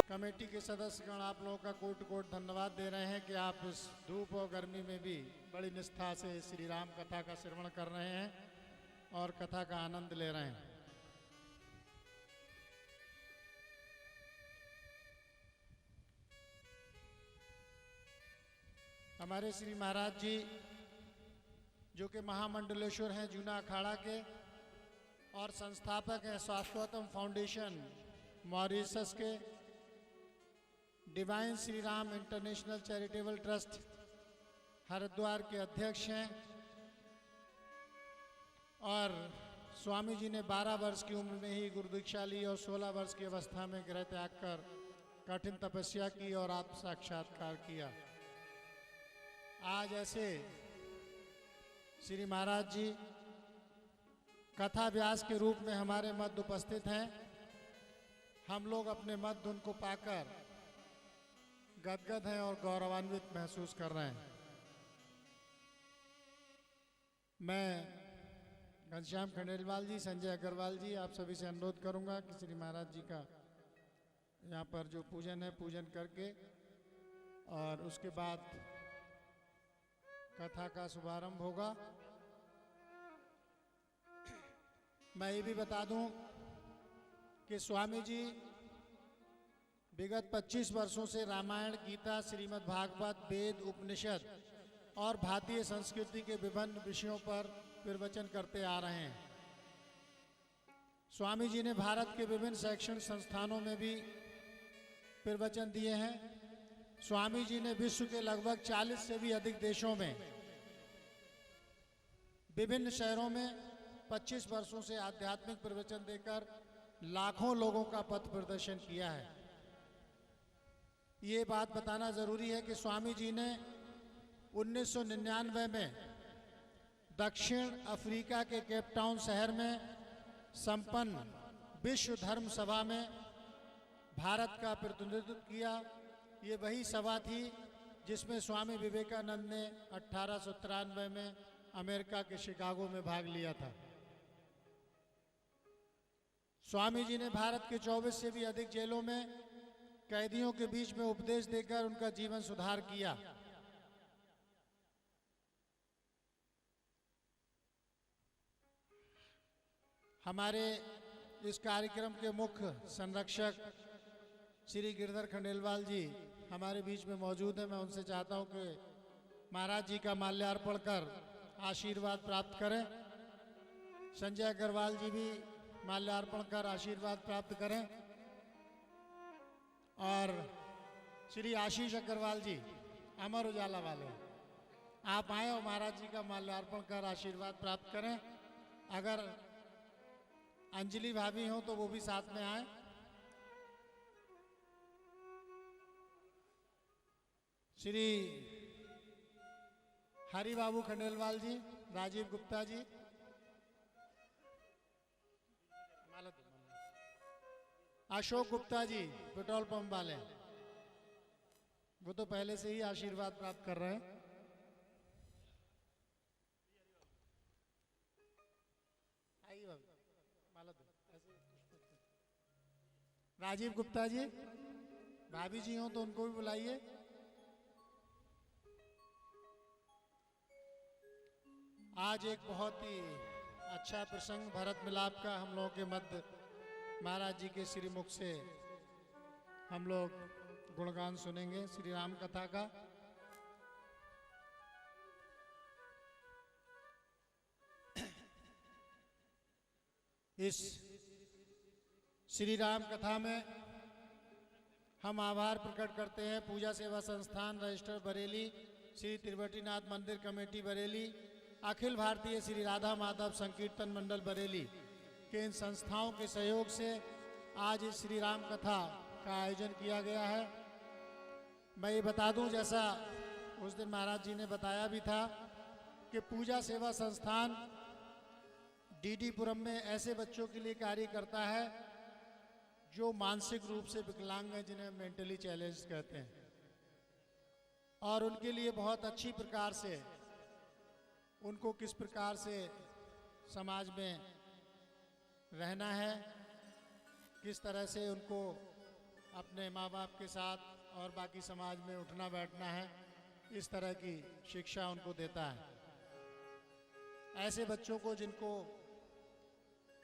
Committee के सदस्यगण आप लोगों का कोट कोट धन्यवाद दे रहे हैं कि आप इस धूप और गर्मी में भी बड़ी निष्ठा से श्री राम कथा का श्रवण कर रहे हैं और कथा का आनंद ले रहे हैं। हमारे श्री महाराज जी जो कि महामंडलेश्वर हैं जूना अखाड़ा के और संस्थापक हैं शाश्वतम फाउंडेशन मॉरिशस के, divine Shri Ram international charitable trust Haridwar के अध्यक्ष हैं और स्वामी जी ने 12 वर्ष की उम्र में ही गुरु दीक्षा ली और 16 वर्ष की अवस्था में गृह त्याग कर कठिन तपस्या की और आत्म साक्षात्कार किया। आज ऐसे श्री महाराज जी कथा व्यास के रूप में हमारे मध्य उपस्थित हैं। हम लोग अपने मध्य उनको पाकर गदगद हैं और गौरवान्वित महसूस कर रहे हैं। मैं घनश्याम खंडेलवाल जी, संजय अग्रवाल जी, आप सभी से अनुरोध करूंगा कि श्री महाराज जी का यहाँ पर जो पूजन है पूजन करके और उसके बाद कथा का शुभारंभ होगा। मैं ये भी बता दूं कि स्वामी जी विगत 25 वर्षों से रामायण, गीता, श्रीमद् भागवत, वेद, उपनिषद और भारतीय संस्कृति के विभिन्न विषयों पर प्रवचन करते आ रहे हैं। स्वामी जी ने भारत के विभिन्न शैक्षणिक संस्थानों में भी प्रवचन दिए हैं। स्वामी जी ने विश्व के लगभग 40 से भी अधिक देशों में विभिन्न शहरों में 25 वर्षों से आध्यात्मिक प्रवचन देकर लाखों लोगों का पथ प्रदर्शन किया है। ये बात बताना जरूरी है कि स्वामी जी ने 1999 में दक्षिण अफ्रीका के केप टाउन शहर में संपन्न विश्व धर्म सभा में भारत का प्रतिनिधित्व किया। ये वही सभा थी जिसमें स्वामी विवेकानंद ने 1893 में अमेरिका के शिकागो में भाग लिया था। स्वामी जी ने भारत के 24 से भी अधिक जेलों में कैदियों के बीच में उपदेश देकर उनका जीवन सुधार किया। हमारे इस कार्यक्रम के मुख्य संरक्षक श्री गिरधर खंडेलवाल जी हमारे बीच में मौजूद हैं। मैं उनसे चाहता हूं कि महाराज जी का माल्यार्पण कर आशीर्वाद प्राप्त करें। संजय अग्रवाल जी भी माल्यार्पण कर आशीर्वाद प्राप्त करें और श्री आशीष अग्रवाल जी अमर उजाला वाले आप आए और महाराज जी का माल्यार्पण कर आशीर्वाद प्राप्त करें। अगर अंजलि भाभी हो तो वो भी साथ में आए। श्री हरि बाबू खंडेलवाल जी, राजीव गुप्ता जी, अशोक गुप्ता जी पेट्रोल पंप वाले, वो तो पहले से ही आशीर्वाद प्राप्त कर रहे हैं। राजीव गुप्ता जी, भाभी जी हो तो उनको भी बुलाइए। आज एक बहुत ही अच्छा प्रसंग भरत मिलाप का हम लोगों के मध्य महाराज जी के श्रीमुख से हम लोग गुणगान सुनेंगे श्री राम कथा का। इस श्री राम कथा में हम आभार प्रकट करते हैं पूजा सेवा संस्थान रजिस्टर बरेली, श्री त्रिवटीनाथ मंदिर कमेटी बरेली, अखिल भारतीय श्री राधा माधव संकीर्तन मंडल बरेली के इन संस्थाओं के सहयोग से आज इस श्री राम कथा का आयोजन किया गया है। मैं ये बता दूं, जैसा उस दिन महाराज जी ने बताया भी था कि पूजा सेवा संस्थान डीडीपुरम में ऐसे बच्चों के लिए कार्य करता है जो मानसिक रूप से विकलांग हैं, जिन्हें मेंटली चैलेंज कहते हैं। और उनके लिए बहुत अच्छी प्रकार से उनको किस प्रकार से समाज में रहना है, किस तरह से उनको अपने माँ बाप के साथ और बाकी समाज में उठना बैठना है, इस तरह की शिक्षा उनको देता है। ऐसे बच्चों को जिनको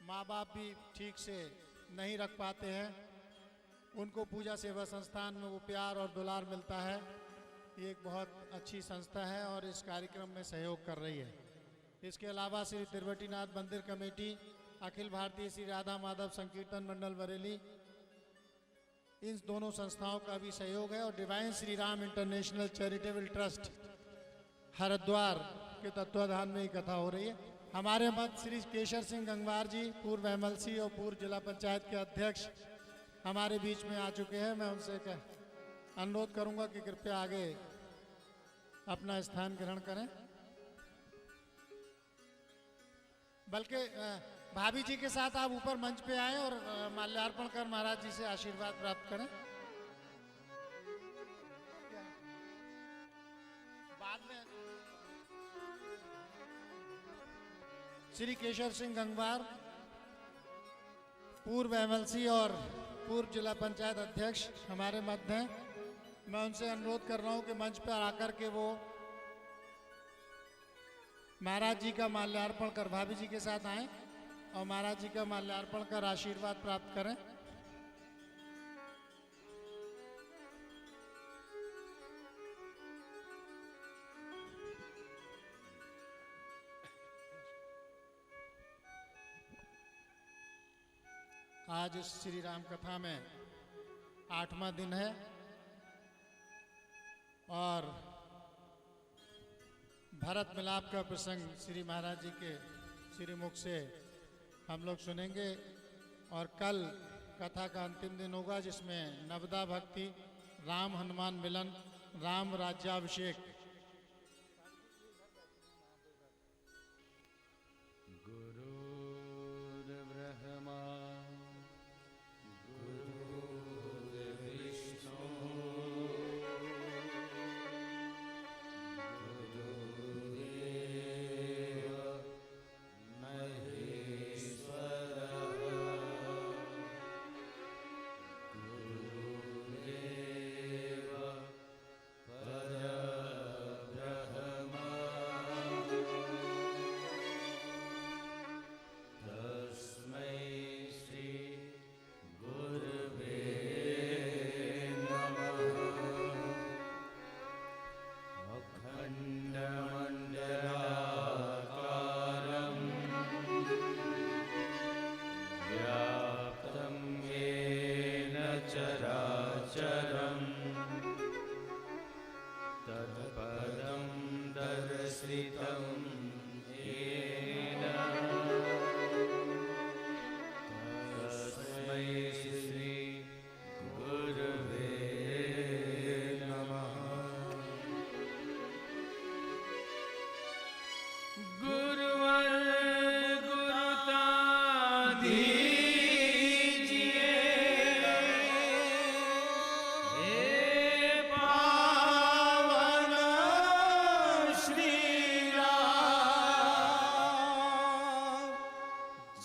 माँ बाप भी ठीक से नहीं रख पाते हैं, उनको पूजा सेवा संस्थान में वो प्यार और दुलार मिलता है। ये एक बहुत अच्छी संस्था है और इस कार्यक्रम में सहयोग कर रही है। इसके अलावा श्री तिरुवटीनाथ मंदिर कमेटी, अखिल भारतीय श्री राधा माधव संकीर्तन मंडल बरेली, इन दोनों संस्थाओं का भी सहयोग है। और divine Shri Ram international charitable trust Haridwar के तत्वाधान में ही कथा हो रही है। हमारे मध्य श्री केशर सिंह गंगवार जी, पूर्व एमएलसी और पूर्व जिला पंचायत के अध्यक्ष हमारे बीच में आ चुके हैं। मैं उनसे अनुरोध करूंगा कि कृपया आगे अपना स्थान ग्रहण करें। बल्कि भाभी जी के साथ आप ऊपर मंच पे आए और माल्यार्पण कर महाराज जी से आशीर्वाद प्राप्त करें। बाद में श्री केशर सिंह गंगवार, पूर्व एमएलसी और पूर्व जिला पंचायत अध्यक्ष हमारे मध्य हैं। मैं उनसे अनुरोध कर रहा हूं कि मंच पर आकर के वो महाराज जी का माल्यार्पण कर भाभी जी के साथ आए और महाराज जी का माल्यार्पण कर आशीर्वाद प्राप्त करें। आज इस श्री राम कथा में 8वां दिन है और भरत मिलाप का प्रसंग श्री महाराज जी के श्री मुख से हम लोग सुनेंगे। और कल कथा का अंतिम दिन होगा, जिसमें नवदा भक्ति, राम हनुमान मिलन, राम राज्याभिषेक।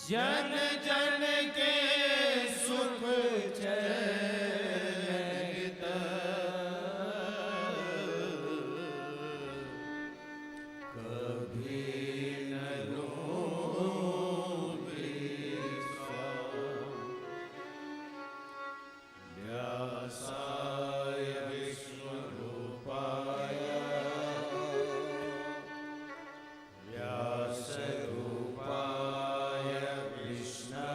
जन जन के सुख जगत कभी न रोवे व्यासाय विष्णुरूपाय व्यासरूपाय विष्णु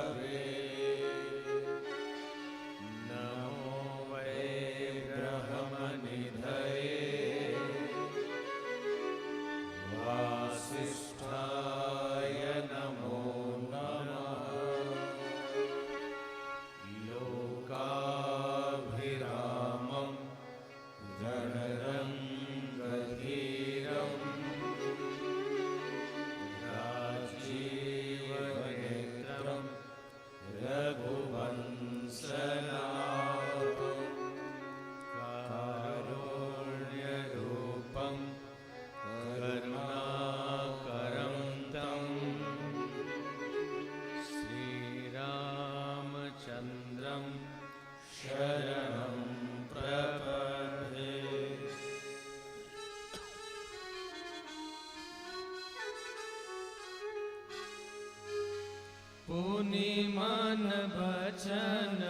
पुनि मन बचन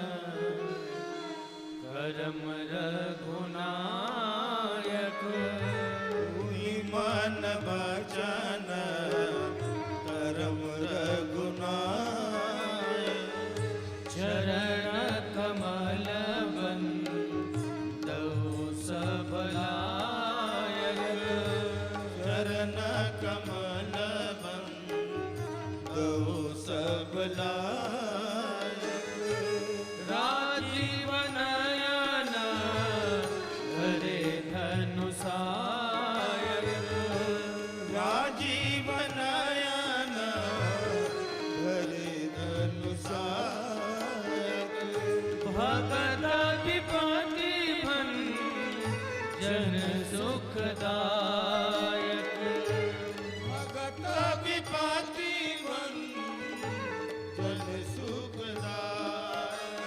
करम रघुनायक। पुनि मन बचन करम रघुनायक। चरण कमल बंदौ सब लायक। चरण कमल बंदौ सब लायक। राजीव नयन हरे धनुषायक। राजीव नयन हरे धनुषायक। भगत विपति भंजन सुखदायक। भगत विपति भंजन सुखदायक।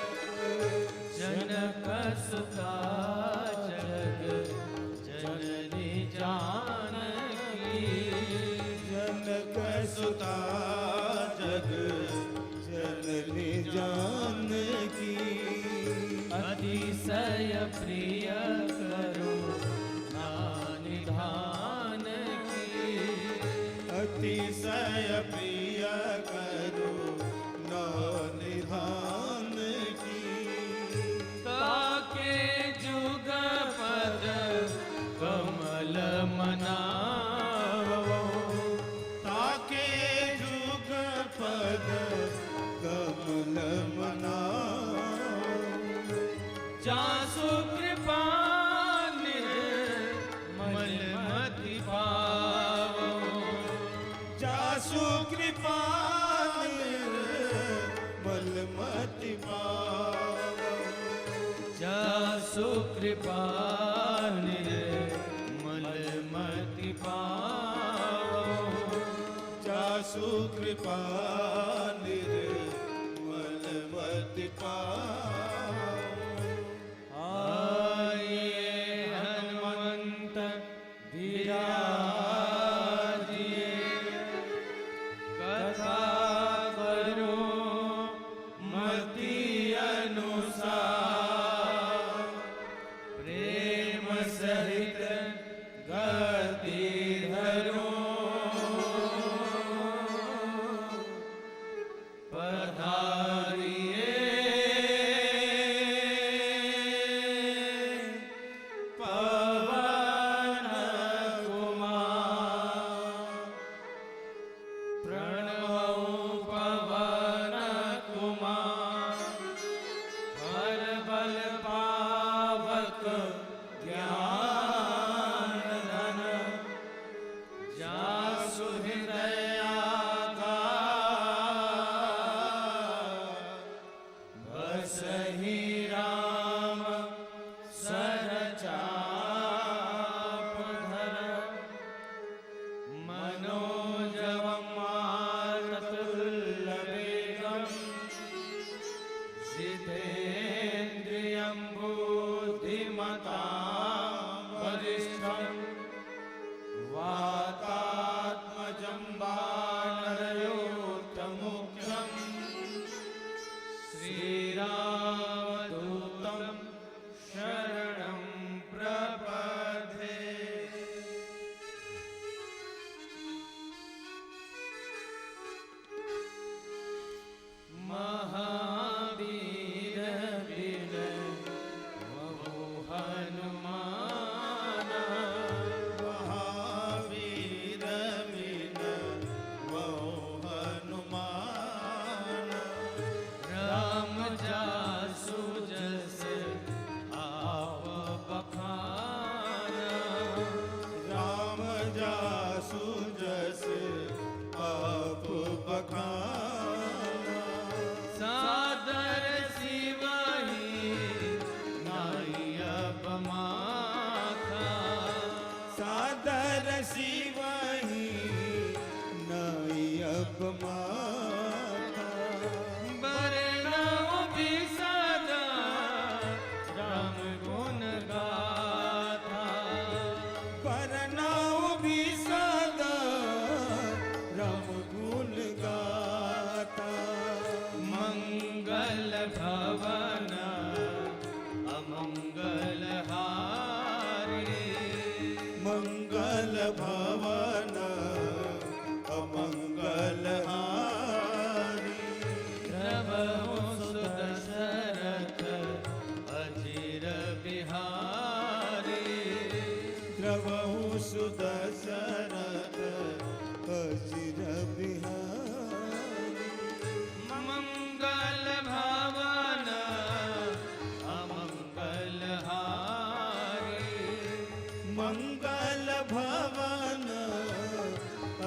जनक सुता जग जननी जानकी। जनक सुता जग जननी जानकी। अतिशय प्रिय करुणा निधान की। अतिशय प्रिय करुणा निधान की। ताके जुग पद कमल मनावो। ताके जुग पद कमल मनाओ। जासु कृपा निर्मल मति पावो। जासु कृपा निर्मल मति पावो। जासु कृपा निर्मल मति पावो। जासु कृपा निर्मल मति पावो। आइए हनुमंत विराजिए। कथा करो मति अनुसार। प्रेम सहित गति धरो। पधारिए पवन कुमार। प्रणवो पवन कुमार। हर बल पावक ज्ञान धन। जासु हृदय आगार। बसहि राम सरचाप धर। मनोजवं मारुततुल्यवेगं। जितेन्द्रियं बुद्धिमतां वरिष्ठं। वातात्मजं वानरयोग्यमुख्यं। श्रीरामदूतं शरणं प्रपद्ये। महावीर विनय बहु हनुमान। महावीर विनय बहु हनुमान। राम जासु जस आप बखाना। राम जासु जस आप बखाना। सादर शिवहि नाई अपमाथा। सादर शिवहि नाई अपमाथा। बरनउँ बिसदा राम गुण गाथा। बरनउँ बिसदा राम गुण गाथा। द्रवहु सुदशरथ अजिर बिहारी मंगल भवन अमंगल हारी मंगल भवन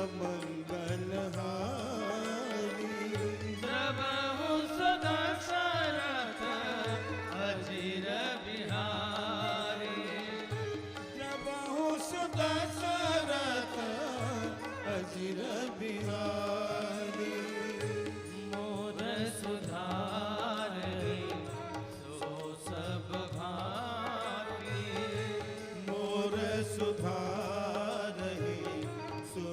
अमंगल हारी द्रवहु सुदशरथ अजिर बिहारी द्रवहु सुदशरथ अजिर बिहारी मोर सुधारि सो सब भांति मोर सुधारहि सो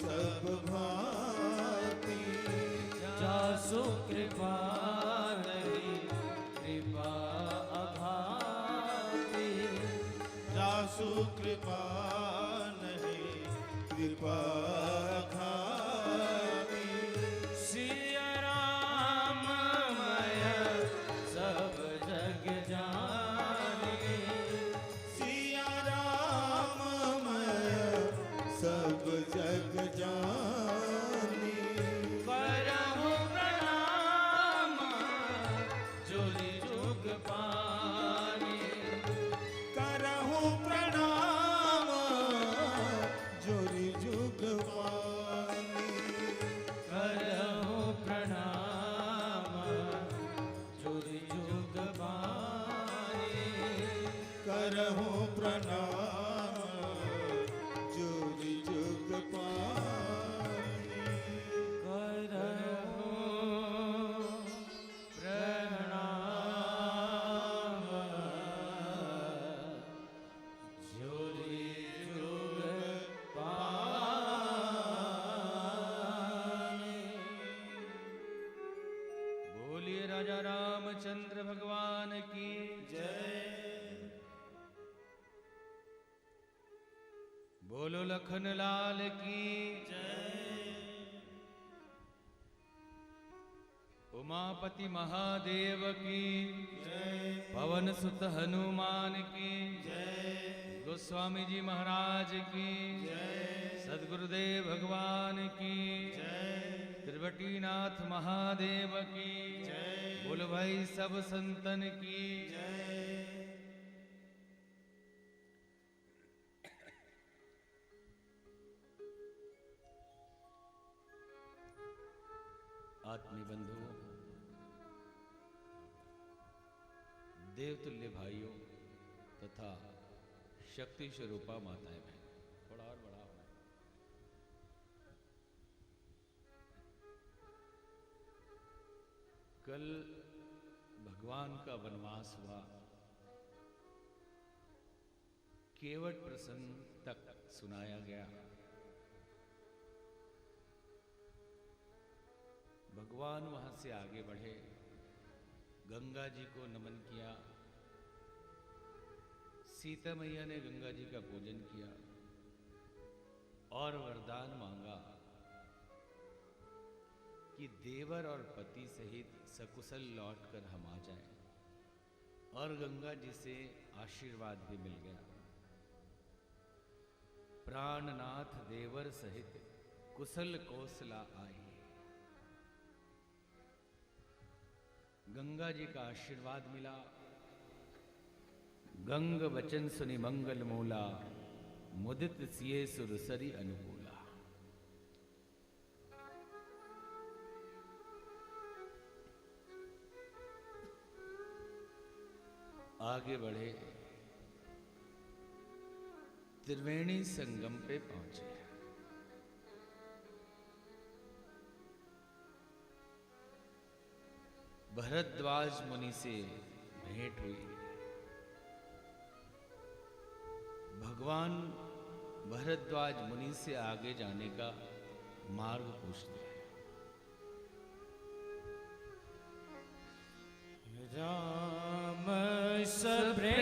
सब भांति जासु कृपा नहीं कृपा अभाति जासु कृपा नहीं कृपा खाती सिया राम मय सब जग जानी सिया राम मैं सब जग जानी करहु प्रणाम जोरि जुग पानी करहु प्रणाम जोरि जुग पानी करहु प्रणाम जोरि जुग पानी करहु प्रणाम जोरि जुग पानी करहु प्रणाम जोरि जुग पानी। बोलिए राजा रामचंद्र भगवान की जय बोलो लखन लाल की उमापति महादेव की पवन सुत हनुमान की गोस्वामी जी महाराज की सदगुरुदेव भगवान की त्रिवटीनाथ महादेव की बोलो भाई सब संतन की आत्मीय बंधुओं, देवतुल्य भाइयों तथा शक्ति स्वरूपा माताएं बहन, थोड़ा और बड़ा होना। कल भगवान का वनवास हुआ, केवट प्रसंग तक सुनाया गया। भगवान वहां से आगे बढ़े, गंगा जी को नमन किया, सीता मैया ने गंगा जी का पूजन किया और वरदान मांगा कि देवर और पति सहित सकुशल लौटकर हम आ जाएं, और गंगा जी से आशीर्वाद भी मिल गया। प्राणनाथ देवर सहित कुशल कौशला आई। गंगा जी का आशीर्वाद मिला। गंग वचन सुनि मंगल मूला, मुदित सिए सुरसरी अनुकूला। आगे बढ़े, त्रिवेणी संगम पे पहुंचे। भरद्वाज मुनि से भेंट हुई। भगवान भरद्वाज मुनि से आगे जाने का मार्ग पूछते हैं। राम सप्रेम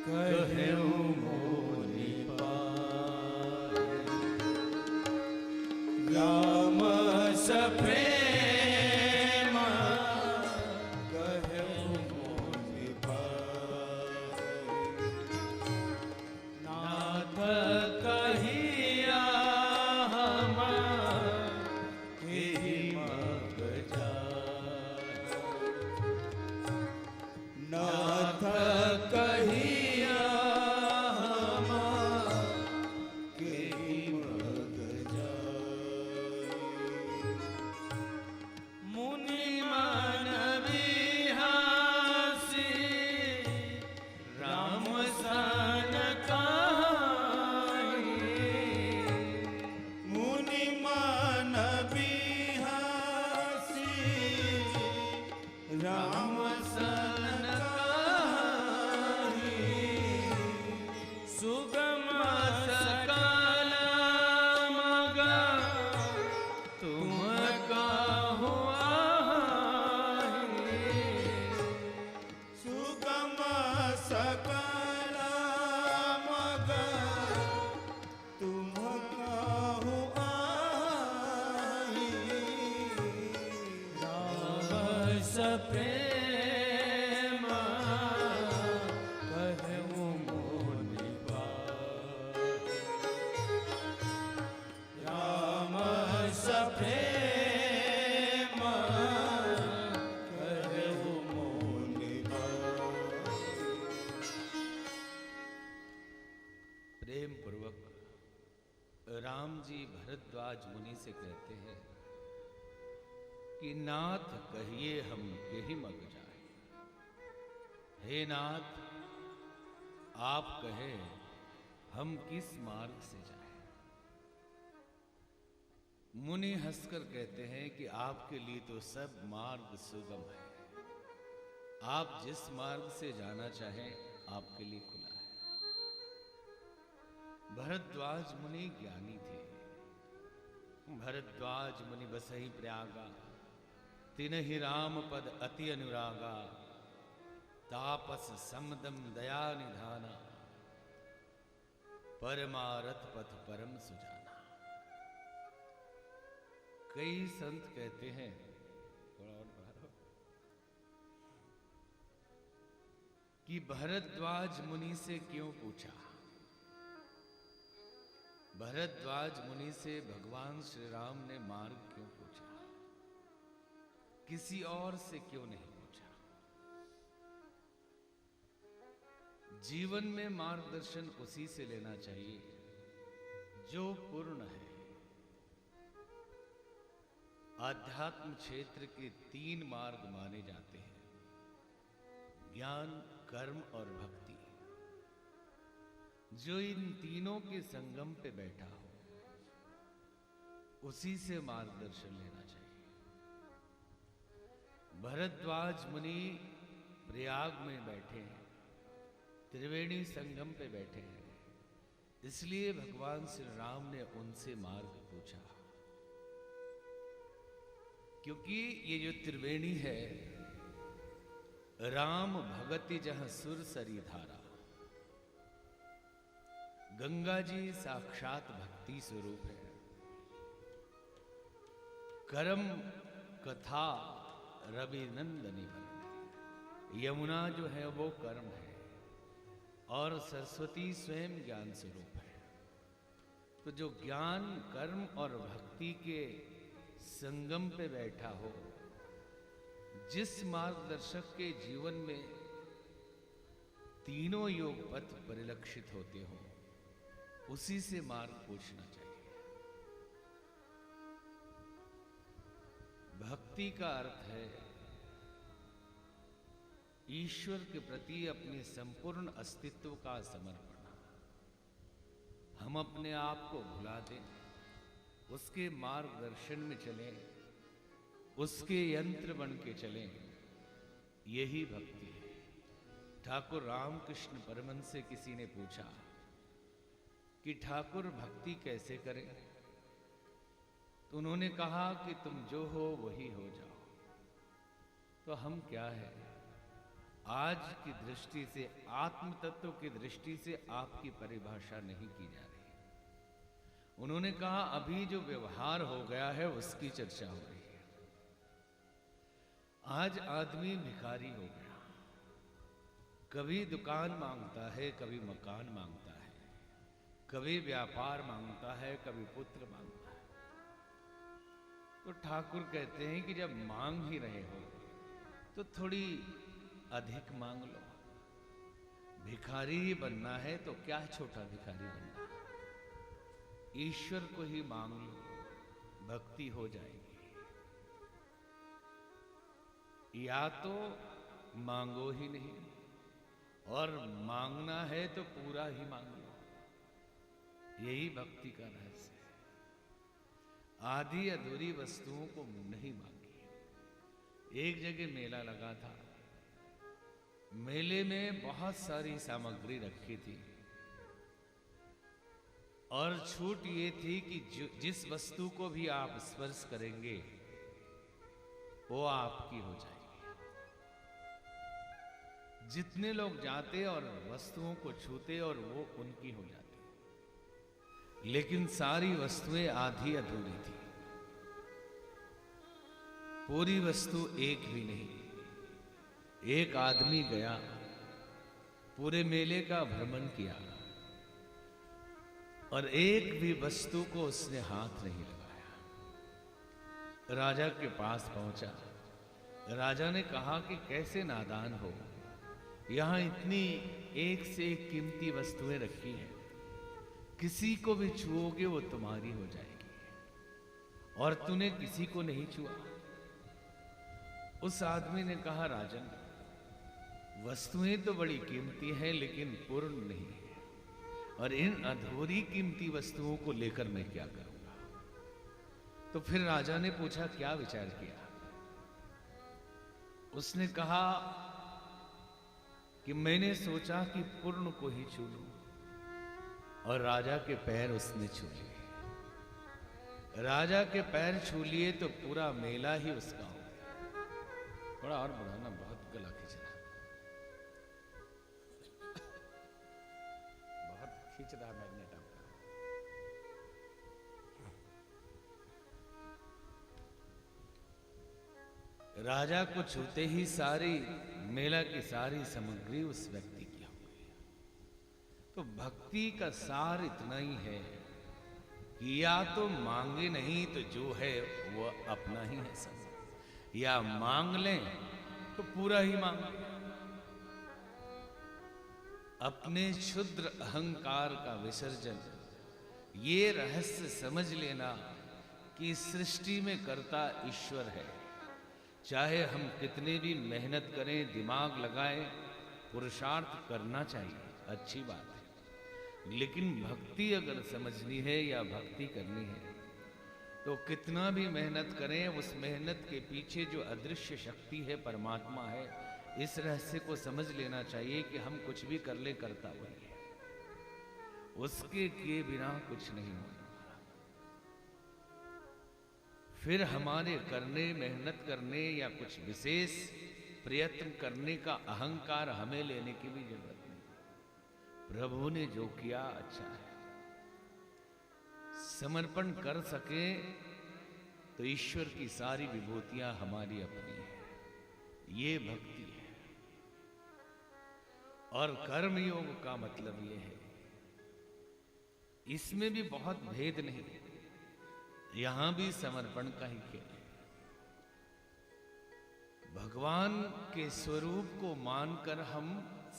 कहूँ मोनि पाए। राम सप्रेम कहूँ मोनि नाथ कहिया के मग जाई। मुनि मन बिहासी राम सन कहाई। मुनि मन बिहासी राम सन कहाई। सुगम सकल मग तुम काहू आई। सुगम सकल मग तुम काहू आई। बस प्रेम कहूँ मोनि बात। राम सप्रेम कहु मोनि बात। प्रेम पूर्वक राम जी भरद्वाज मुनि से कहते हैं कि नाथ कहिए हम के ही मग जाए। हे नाथ, आप कहे हम किस मार्ग से जाएं। मुनि हंसकर कहते हैं कि आपके लिए तो सब मार्ग सुगम है। आप जिस मार्ग से जाना चाहें आपके लिए खुला है। भरद्वाज मुनि ज्ञानी थे। भरद्वाज मुनि बसहि प्रयागा, तिनहि राम पद अति अनुरागा। तापस समदम दया निधाना, परमारथ पथ परम सुजाना। कई संत कहते हैं, थोड़ा और बढ़ाओ, कि भरद्वाज मुनि से क्यों पूछा। भरद्वाज मुनि से भगवान श्री राम ने मार्ग क्यों पूछा, किसी और से क्यों नहीं पूछा। जीवन में मार्गदर्शन उसी से लेना चाहिए जो पूर्ण है। आध्यात्म क्षेत्र के 3 मार्ग माने जाते हैं, ज्ञान, कर्म और भक्ति। जो इन तीनों के संगम पे बैठा हो उसी से मार्गदर्शन लेना चाहिए। भरद्वाज मुनि प्रयाग में बैठे हैं, त्रिवेणी संगम पे बैठे हैं, इसलिए भगवान श्री राम ने उनसे मार्ग पूछा। क्योंकि ये जो त्रिवेणी है, राम भगति जहां सुर सरी धारा। गंगा जी साक्षात भक्ति स्वरूप है। कर्म कथा रवि नंदनी बन। यमुना जो है वो कर्म है और सरस्वती स्वयं ज्ञान स्वरूप है। तो जो ज्ञान, कर्म और भक्ति के संगम पे बैठा हो, जिस मार्गदर्शक के जीवन में तीनों योग पथ परिलक्षित होते हो, उसी से मार्ग पूछना चाहिए। भक्ति का अर्थ है ईश्वर के प्रति अपने संपूर्ण अस्तित्व का समर्पण। हम अपने आप को भुला दें, उसके मार्गदर्शन में चलें, उसके यंत्र बन के चलें, यही भक्ति है। ठाकुर रामकृष्ण परमहंस से किसी ने पूछा कि ठाकुर भक्ति कैसे करें, तो उन्होंने कहा कि तुम जो हो वही हो जाओ। तो हम क्या है, आज की दृष्टि से, आत्म तत्व की दृष्टि से आपकी परिभाषा नहीं की जा रही। उन्होंने कहा अभी जो व्यवहार हो गया है उसकी चर्चा हो रही है। आज आदमी भिखारी हो गया, कभी दुकान मांगता है, कभी मकान मांगता है, कभी व्यापार मांगता है, कभी पुत्र मांगता है। तो ठाकुर कहते हैं कि जब मांग ही रहे हो तो थोड़ी अधिक मांग लो, भिखारी ही बनना है तो क्या छोटा भिखारी बनना है, ईश्वर को ही मांग लो, भक्ति हो जाएगी। या तो मांगो ही नहीं, और मांगना है तो पूरा ही मांग लो, यही भक्ति का रहस्य है। आधी अधूरी वस्तुओं को नहीं मांगी। एक जगह मेला लगा था, मेले में बहुत सारी सामग्री रखी थी और छूट ये थी कि जिस वस्तु को भी आप स्पर्श करेंगे वो आपकी हो जाएगी। जितने लोग जाते और वस्तुओं को छूते और वो उनकी हो जाती, लेकिन सारी वस्तुएं आधी अधूरी थी, पूरी वस्तु एक भी नहीं। एक आदमी गया, पूरे मेले का भ्रमण किया और एक भी वस्तु को उसने हाथ नहीं लगाया। राजा के पास पहुंचा, राजा ने कहा कि कैसे नादान हो, यहां इतनी एक से एक कीमती वस्तुएं रखी हैं, किसी को भी छुओगे वो तुम्हारी हो जाएगी, और तूने किसी को नहीं छुआ। उस आदमी ने कहा, राजन, वस्तुएं तो बड़ी कीमती हैं लेकिन पूर्ण नहीं है, और इन अधूरी कीमती वस्तुओं को लेकर मैं क्या करूंगा। तो फिर राजा ने पूछा, क्या विचार किया? उसने कहा कि मैंने सोचा कि पूर्ण को ही छू लूं, और राजा के पैर उसने छू लिए। राजा के पैर छू लिए तो पूरा मेला ही उसका हो गया। थोड़ा और बढ़ाना, बहुत गला खींच रहा, बहुत खींच रहा मैग्नेट आपका। राजा को छूते ही सारी मेला की सारी सामग्री उस व्यक्ति की हो गई। तो भक्ति का सार इतना ही है कि या तो मांगे नहीं तो जो है वो अपना ही है सब, या मांग लें तो पूरा ही मांग लें। अपने क्षुद्र अहंकार का विसर्जन, ये रहस्य समझ लेना कि सृष्टि में कर्ता ईश्वर है। चाहे हम कितने भी मेहनत करें, दिमाग लगाएं, पुरुषार्थ करना चाहिए, अच्छी बात है, लेकिन भक्ति अगर समझनी है या भक्ति करनी है तो कितना भी मेहनत करें, उस मेहनत के पीछे जो अदृश्य शक्ति है, परमात्मा है, इस रहस्य को समझ लेना चाहिए कि हम कुछ भी कर ले, करता वही है, उसके किए बिना कुछ नहीं होने वाला। फिर हमारे करने, मेहनत करने या कुछ विशेष प्रयत्न करने का अहंकार हमें लेने की भी जरूरत नहीं। प्रभु ने जो किया अच्छा है। समर्पण कर सके तो ईश्वर की सारी विभूतियां हमारी अपनी है, ये भक्ति है। और कर्म योग का मतलब ये है, इसमें भी बहुत भेद नहीं, यहां भी समर्पण का ही खेल है। भगवान के स्वरूप को मानकर हम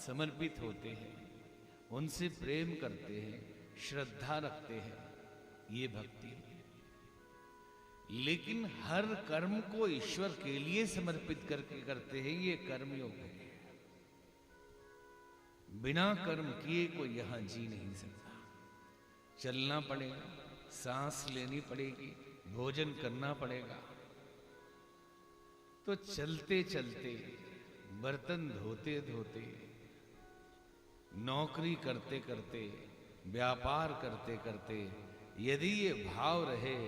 समर्पित होते हैं, उनसे प्रेम करते हैं, श्रद्धा रखते हैं, ये भक्ति है। लेकिन हर कर्म को ईश्वर के लिए समर्पित करके करते हैं, ये कर्मयोग है। बिना कर्म किए कोई यहां जी नहीं सकता। चलना पड़ेगा, सांस लेनी पड़ेगी, भोजन करना पड़ेगा। तो चलते चलते, बर्तन धोते धोते, नौकरी करते करते, व्यापार करते करते, यदि ये भाव रहे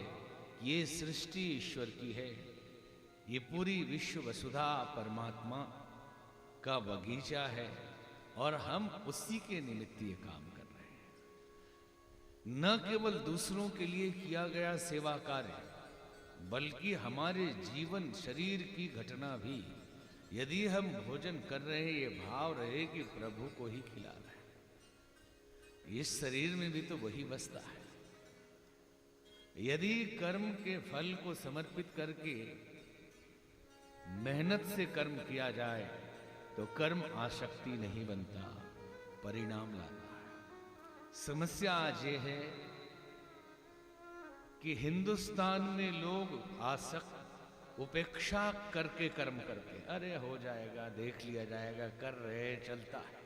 ये सृष्टि ईश्वर की है, ये पूरी विश्व वसुधा परमात्मा का बगीचा है और हम उसी के निमित्त ये काम कर रहे हैं। न केवल दूसरों के लिए किया गया सेवा कार्य, बल्कि हमारे जीवन शरीर की घटना भी, यदि हम भोजन कर रहे हैं, ये भाव रहे कि प्रभु को ही खिला रहे हैं। इस शरीर में भी तो वही बसता है। यदि कर्म के फल को समर्पित करके मेहनत से कर्म किया जाए तो कर्म आसक्ति नहीं बनता, परिणाम लाना है। समस्या आज ये है कि हिंदुस्तान में लोग आसक्त उपेक्षा करके कर्म करते हैं। अरे हो जाएगा, देख लिया जाएगा, कर रहे, चलता है।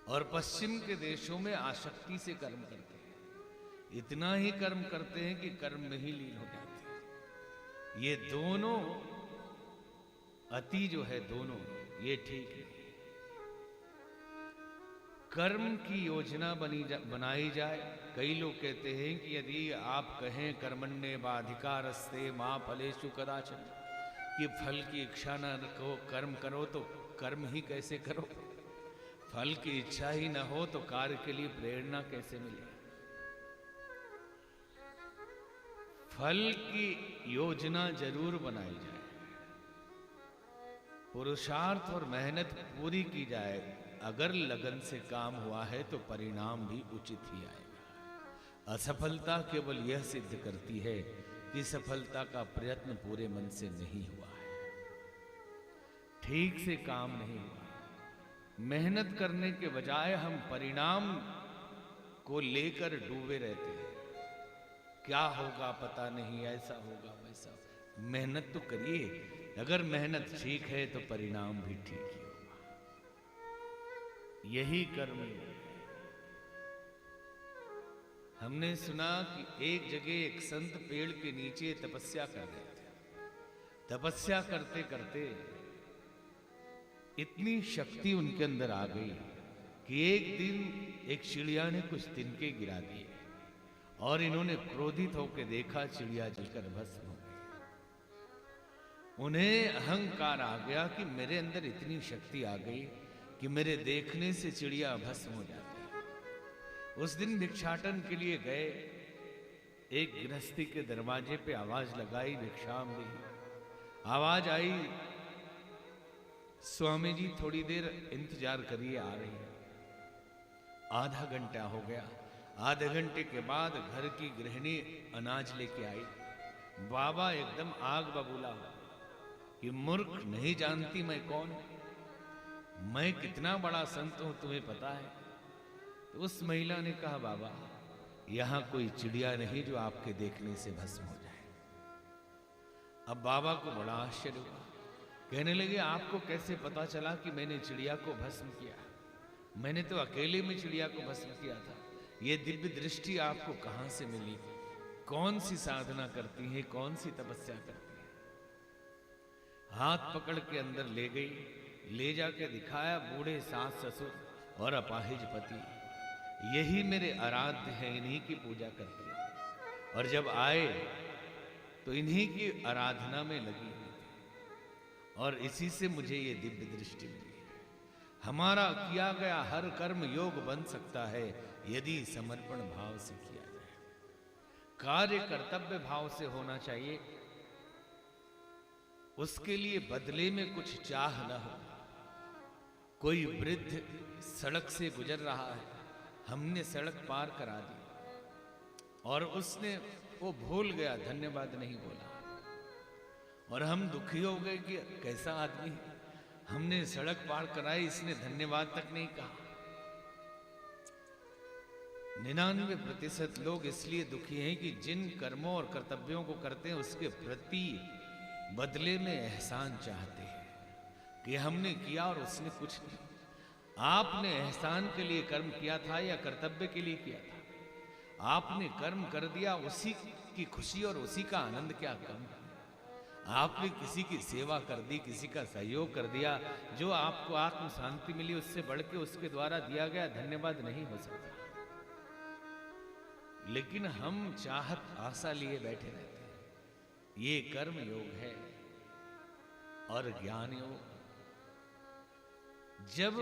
और पश्चिम के देशों में आसक्ति से कर्म करते हैं, इतना ही कर्म करते हैं कि कर्म में ही लीन हो जाते हैं। ये दोनों अति जो है, दोनों ये ठीक है। कर्म की योजना बनाई जाए। कई लोग कहते हैं कि यदि आप कहें कर्मण्येवाधिकारस्ते मा फलेषु कदाचन, कि फल की इच्छा न रखो, कर्म करो, तो कर्म ही कैसे करो? फल की इच्छा ही न हो तो कार्य के लिए प्रेरणा कैसे मिले? फल की योजना जरूर बनाई जाए, पुरुषार्थ और मेहनत पूरी की जाए। अगर लगन से काम हुआ है तो परिणाम भी उचित ही आएगा। असफलता केवल यह सिद्ध करती है कि सफलता का प्रयत्न पूरे मन से नहीं हुआ है, ठीक से काम नहीं हुआ। मेहनत करने के बजाय हम परिणाम को लेकर डूबे रहते हैं। क्या होगा पता नहीं, ऐसा होगा वैसा होगा। मेहनत तो करिए, अगर मेहनत ठीक है तो परिणाम भी ठीक ही होगा। यही कर्म है। हमने सुना कि एक जगह एक संत पेड़ के नीचे तपस्या कर रहे थे। तपस्या करते करते इतनी शक्ति उनके अंदर आ गई कि एक दिन एक चिड़िया ने कुछ तिनके गिरा दिए और इन्होंने क्रोधित होकर देखा, चिड़िया जलकर भस्म हो गई। उन्हें अहंकार आ गया कि मेरे अंदर इतनी शक्ति आ गई कि मेरे देखने से चिड़िया भस्म हो जाती है। उस दिन भिक्षाटन के लिए गए, एक गृहस्थी के दरवाजे पे आवाज लगाई, भिक्षाम दी। आवाज आई, स्वामी जी थोड़ी देर इंतजार करिए, आ रही है। आधा घंटा हो गया। आधे घंटे के बाद घर की गृहिणी अनाज लेके आई। बाबा एकदम आग बबूला हो कि मूर्ख, नहीं जानती मैं कौन हूं, मैं कितना बड़ा संत हूं, तुम्हें पता है? तो उस महिला ने कहा, बाबा यहां कोई चिड़िया नहीं जो आपके देखने से भस्म हो जाए। अब बाबा को बड़ा आश्चर्य हुआ। कहने लगे, आपको कैसे पता चला कि मैंने चिड़िया को भस्म किया? मैंने तो अकेले में चिड़िया को भस्म किया था। ये दिव्य दृष्टि आपको कहां से मिली? कौन सी साधना करती है, कौन सी तपस्या करती है? हाथ पकड़ के अंदर ले गई, ले जाके दिखाया। बूढ़े सास ससुर और अपाहिज पति, यही मेरे आराध्य हैं, इन्हीं की पूजा करती है। और जब आए तो इन्हीं की आराधना में लगी हुई थी और इसी से मुझे ये दिव्य दृष्टि मिली है। हमारा किया गया हर कर्म योग बन सकता है यदि समर्पण भाव से किया जाए। कार्य कर्तव्य भाव से होना चाहिए, उसके लिए बदले में कुछ चाह न हो। कोई वृद्ध सड़क से गुजर रहा है, हमने सड़क पार करा दी और उसने वो भूल गया, धन्यवाद नहीं बोला, और हम दुखी हो गए कि कैसा आदमी है, हमने सड़क पार कराई, इसने धन्यवाद तक नहीं कहा। 99% लोग इसलिए दुखी हैं कि जिन कर्मों और कर्तव्यों को करते हैं उसके प्रति बदले में एहसान चाहते हैं कि हमने किया और उसने कुछ नहीं। आपने एहसान के लिए कर्म किया था या कर्तव्य के लिए किया था? आपने कर्म कर दिया, उसी की खुशी और उसी का आनंद क्या कम है? आपने किसी की सेवा कर दी, किसी का सहयोग कर दिया, जो आपको आत्म शांति मिली, उससे बढ़ के उसके द्वारा दिया गया धन्यवाद नहीं हो सकता। लेकिन हम चाहत आशा लिए बैठे रहते हैं। ये कर्म योग है और ज्ञान योग। जब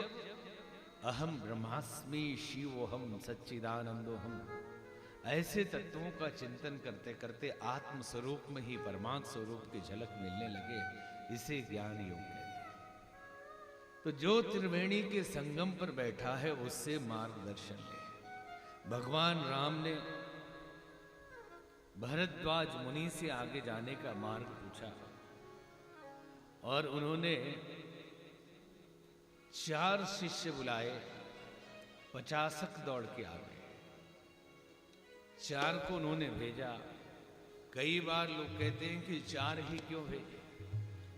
अहम ब्रह्मास्मि शिवोहम सच्चिदानंदोहम, ऐसे तत्वों का चिंतन करते करते आत्म स्वरूप में ही परमात्म स्वरूप की झलक मिलने लगे, इसे ज्ञान योग कहते हैं। तो जो त्रिवेणी के संगम पर बैठा है उससे मार्गदर्शन ले। भगवान राम ने भरद्वाज मुनि से आगे जाने का मार्ग पूछा और उन्होंने 4 शिष्य बुलाए 50 दौड़ के आ गए। 4 को उन्होंने भेजा। कई बार लोग कहते हैं कि 4 ही क्यों भेजे?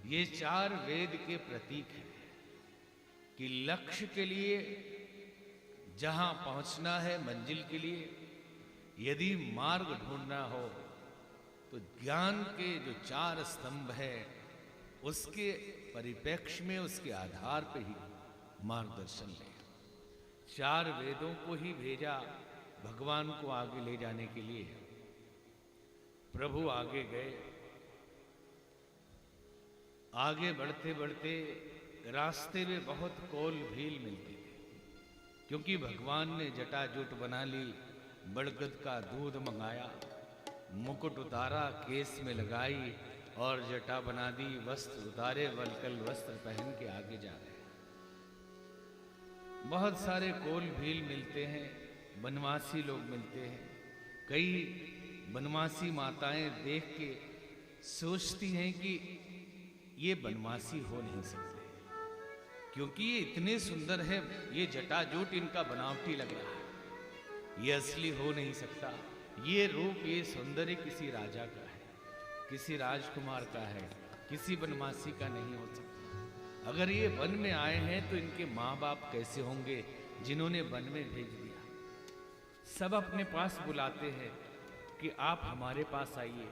ये 4 वेद के प्रतीक हैं कि लक्ष्य के लिए, जहां पहुंचना है मंजिल के लिए, यदि मार्ग ढूंढना हो तो ज्ञान के जो 4 स्तंभ है उसके परिप्रेक्ष्य में, उसके आधार पर ही मार्गदर्शन ले। 4 वेदों को ही भेजा भगवान को आगे ले जाने के लिए। प्रभु आगे गए। आगे बढ़ते बढ़ते रास्ते में बहुत कोल भील मिलती थी, क्योंकि भगवान ने जटाजूट बना ली, बड़गद का दूध मंगाया, मुकुट उतारा, केस में लगाई और जटा बना दी, वस्त्र उतारे, वलकल वस्त्र पहन के आगे जा रहे। बहुत सारे कोल भील मिलते हैं, बनवासी लोग मिलते हैं। कई बनवासी माताएं देख के सोचती हैं कि ये बनवासी हो नहीं सकते, क्योंकि ये इतने सुंदर है, ये जटाजूट इनका बनावटी लग रहा है, ये असली हो नहीं सकता। ये रूप, ये सौंदर्य किसी राजा का है, किसी राजकुमार का है, किसी बनवासी का नहीं हो सकता। अगर ये वन में आए हैं तो इनके माँ बाप कैसे होंगे जिन्होंने वन में भेज दिया। सब अपने पास बुलाते हैं कि आप हमारे पास आइए,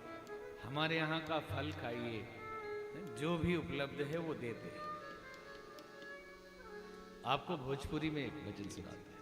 हमारे यहाँ का फल खाइए, जो भी उपलब्ध है वो देते हैं। आपको भोजपुरी में एक भजन सुनाते हैं।